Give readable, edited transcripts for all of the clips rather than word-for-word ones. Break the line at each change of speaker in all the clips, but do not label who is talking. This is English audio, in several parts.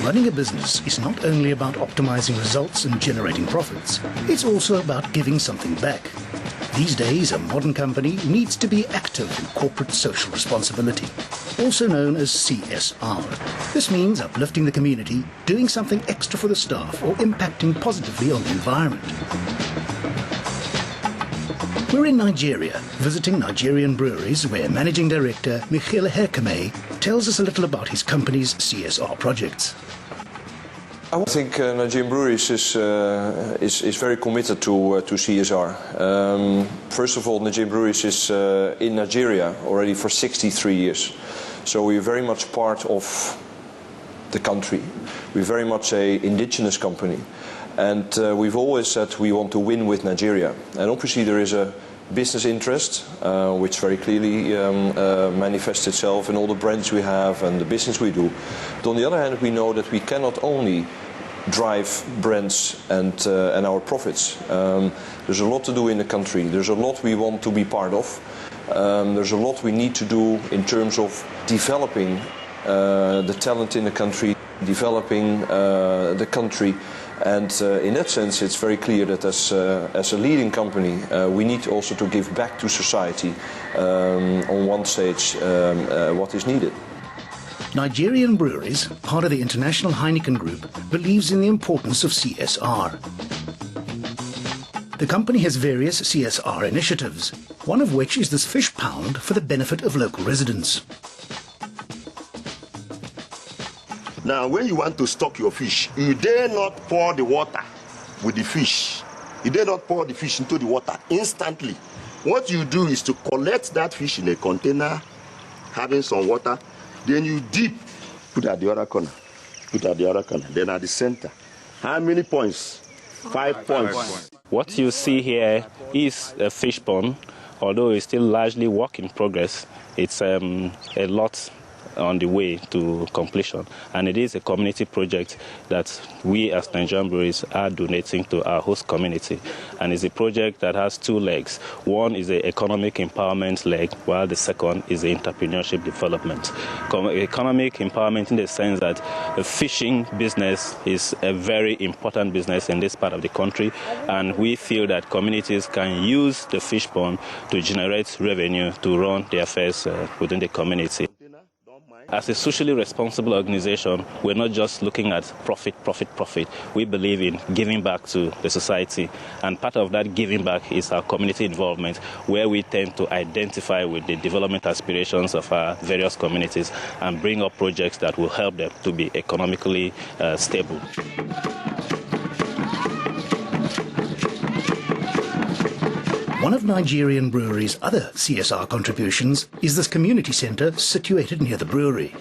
Running a business is not only about optimizing results and generating profits, it's also about giving something back. These days, a modern company needs to be active in corporate social responsibility, also known as CSR. This means uplifting the community, doing something extra for the staff, or impacting positively on the environment. We're in Nigeria, visiting Nigerian Breweries, where Managing Director Michele Herkeme tells us a little about his company's CSR projects.
I think Nigerian Breweries is very committed to CSR. First of all, Nigerian Breweries is in Nigeria already for 63 years. So we're very much part of the country. We're very much an indigenous company. And we've always said we want to win with Nigeria. And obviously there is a business interest, which very clearly manifests itself in all the brands we have and the business we do. But on the other hand, we know that we cannot only drive brands and our profits. There's a lot to do in the country. There's a lot we want to be part of. There's a lot we need to do in terms of developing the talent in the country, developing the country. And in that sense, it's very clear that as a leading company, we need also to give back to society on one stage what is needed.
Nigerian Breweries, part of the international Heineken Group, believes in the importance of CSR. The company has various CSR initiatives, one of which is this fish pound for the benefit of local residents.
Now, when you want to stock your fish, you dare not pour the water with the fish. You dare not pour the fish into the water instantly. What you do is to collect that fish in a container, having some water, then you dip, put at the other corner, put at the other corner, then at the center. How many points? 5 points.
What you see here is a fish pond, although it's still largely work in progress. It's a lot on the way to completion, and it is a community project that we as Nigerian Breweries are donating to our host community, and it's a project that has two legs. One is the economic empowerment leg, while the second is the entrepreneurship development. Economic empowerment in the sense that the fishing business is a very important business in this part of the country, and we feel that communities can use the fish pond to generate revenue to run their affairs within the community. As a socially responsible organization, we're not just looking at profit. We believe in giving back to the society, and part of that giving back is our community involvement, where we tend to identify with the development aspirations of our various communities and bring up projects that will help them to be economically stable.
One of Nigerian Breweries' other CSR contributions is this community centre situated near the brewery.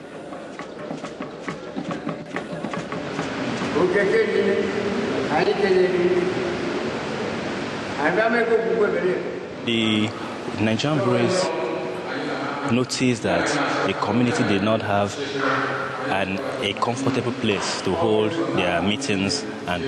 The Nigerian Breweries noticed that the community did not have a comfortable place to hold their meetings and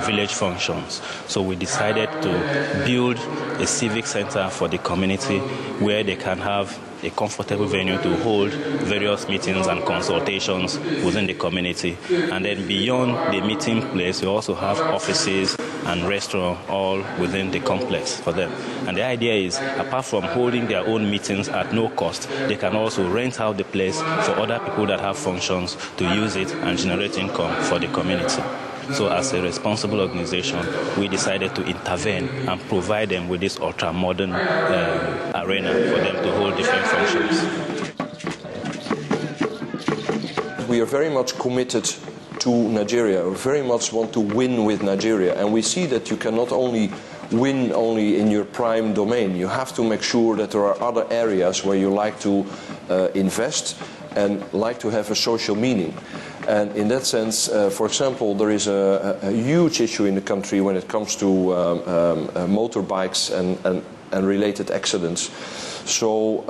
village functions. So we decided to build a civic center for the community where they can have a comfortable venue to hold various meetings and consultations within the community. And then beyond the meeting place, we also have offices and restaurants all within the complex for them. And the idea is, apart from holding their own meetings at no cost, they can also rent out the place for other people that have functions to use it and generate income for the community. So as a responsible organization, we decided to intervene and provide them with this ultra-modern arena for them to hold different functions.
We are very much committed to Nigeria. We very much want to win with Nigeria. And we see that you cannot only win only in your prime domain. You have to make sure that there are other areas where you like to invest and like to have a social meaning. And in that sense, for example, there is a huge issue in the country when it comes to motorbikes and related accidents. So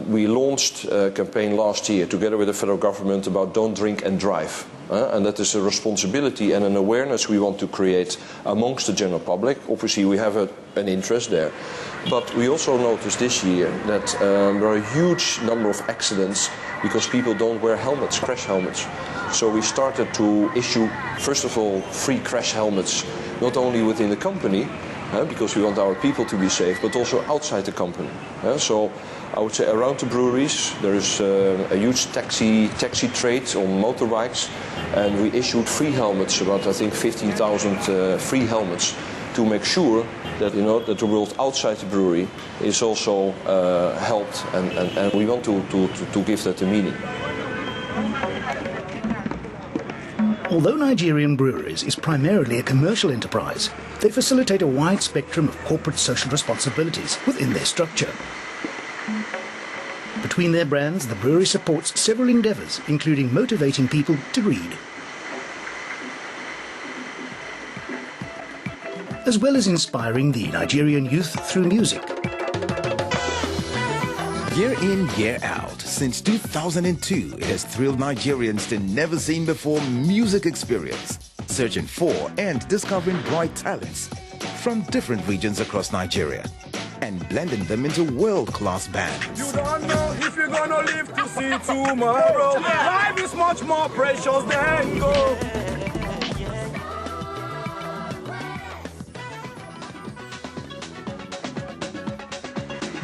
we launched a campaign last year together with the federal government about don't drink and drive. And that is a responsibility and an awareness we want to create amongst the general public. Obviously, we have an interest there. But we also noticed this year that there are a huge number of accidents because people don't wear helmets, crash helmets. So we started to issue, first of all, free crash helmets, not only within the company, because we want our people to be safe, but also outside the company. So I would say around the breweries there is a huge taxi trade on motorbikes, and we issued free helmets, about I think 15,000 free helmets, to make sure that that the world outside the brewery is also helped, and we want to give that a meaning.
Although Nigerian Breweries is primarily a commercial enterprise, they facilitate a wide spectrum of corporate social responsibilities within their structure. Between their brands, the brewery supports several endeavours, including motivating people to read, as well as inspiring the Nigerian youth through music.
Year in, year out, since 2002, it has thrilled Nigerians to never-seen-before music experience, searching for and discovering bright talents from different regions across Nigeria and blending them into world-class bands.
You don't know if you're gonna live to see tomorrow. Life is much more precious than gold.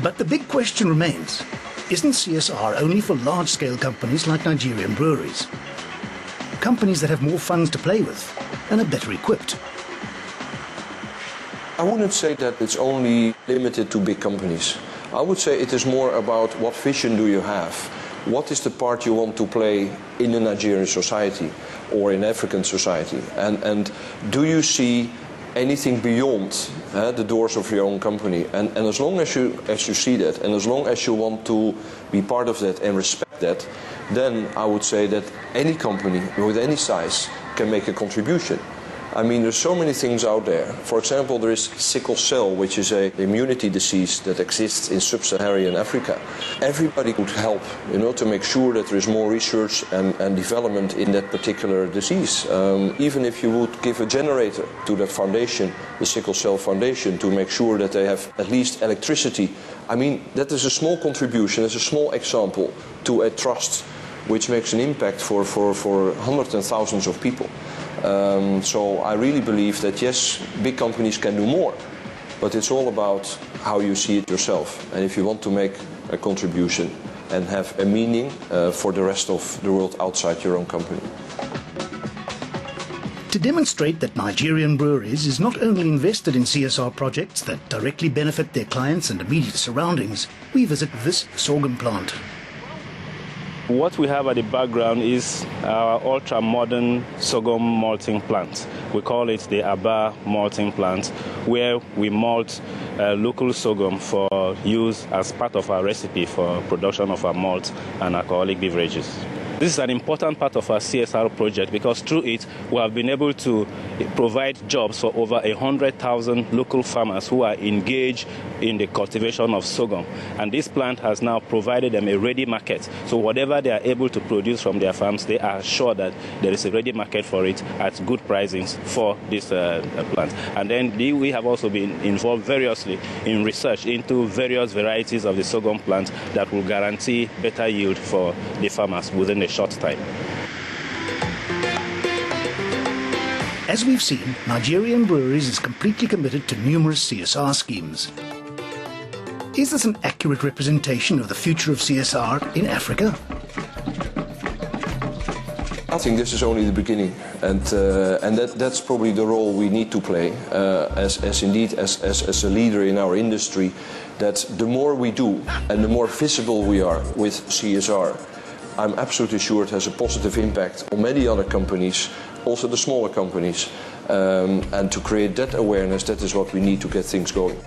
But the big question remains, isn't CSR only for large-scale companies like Nigerian Breweries? Companies that have more funds to play with and are better equipped.
I wouldn't say that it's only limited to big companies. I would say it is more about what vision do you have? What is the part you want to play in the Nigerian society or in African society? And do you see anything beyond the doors of your own company? And as long as you see that, and as long as you want to be part of that and respect that, then I would say that any company with any size can make a contribution. I mean, there's so many things out there. For example, there is sickle cell, which is an immunity disease that exists in sub-Saharan Africa. Everybody could help, to make sure that there is more research and development in that particular disease. Even if you would give a generator to that foundation, the Sickle Cell Foundation, to make sure that they have at least electricity. I mean, that is a small contribution, it's a small example to a trust which makes an impact for hundreds and thousands of people. So I really believe that yes, big companies can do more, but it's all about how you see it yourself. And if you want to make a contribution and have a meaning for the rest of the world outside your own company.
To demonstrate that Nigerian Breweries is not only invested in CSR projects that directly benefit their clients and immediate surroundings, we visit this sorghum plant.
What we have at the background is our ultra-modern sorghum malting plant. We call it the Aba malting plant, where we malt local sorghum for use as part of our recipe for production of our malt and alcoholic beverages. This is an important part of our CSR project because through it we have been able to provide jobs for over 100,000 local farmers who are engaged in the cultivation of sorghum. And this plant has now provided them a ready market. So whatever they are able to produce from their farms, they are sure that there is a ready market for it at good pricings for this plant. And then we have also been involved variously in research into various varieties of the sorghum plant that will guarantee better yield for the farmers within a short time.
As we've seen, Nigerian Breweries is completely committed to numerous CSR schemes. Is this an accurate representation of the future of CSR in Africa?
I think this is only the beginning, and that's probably the role we need to play as a leader in our industry. That the more we do and the more visible we are with CSR, I'm absolutely sure it has a positive impact on many other companies, also the smaller companies, and to create that awareness, that is what we need to get things going.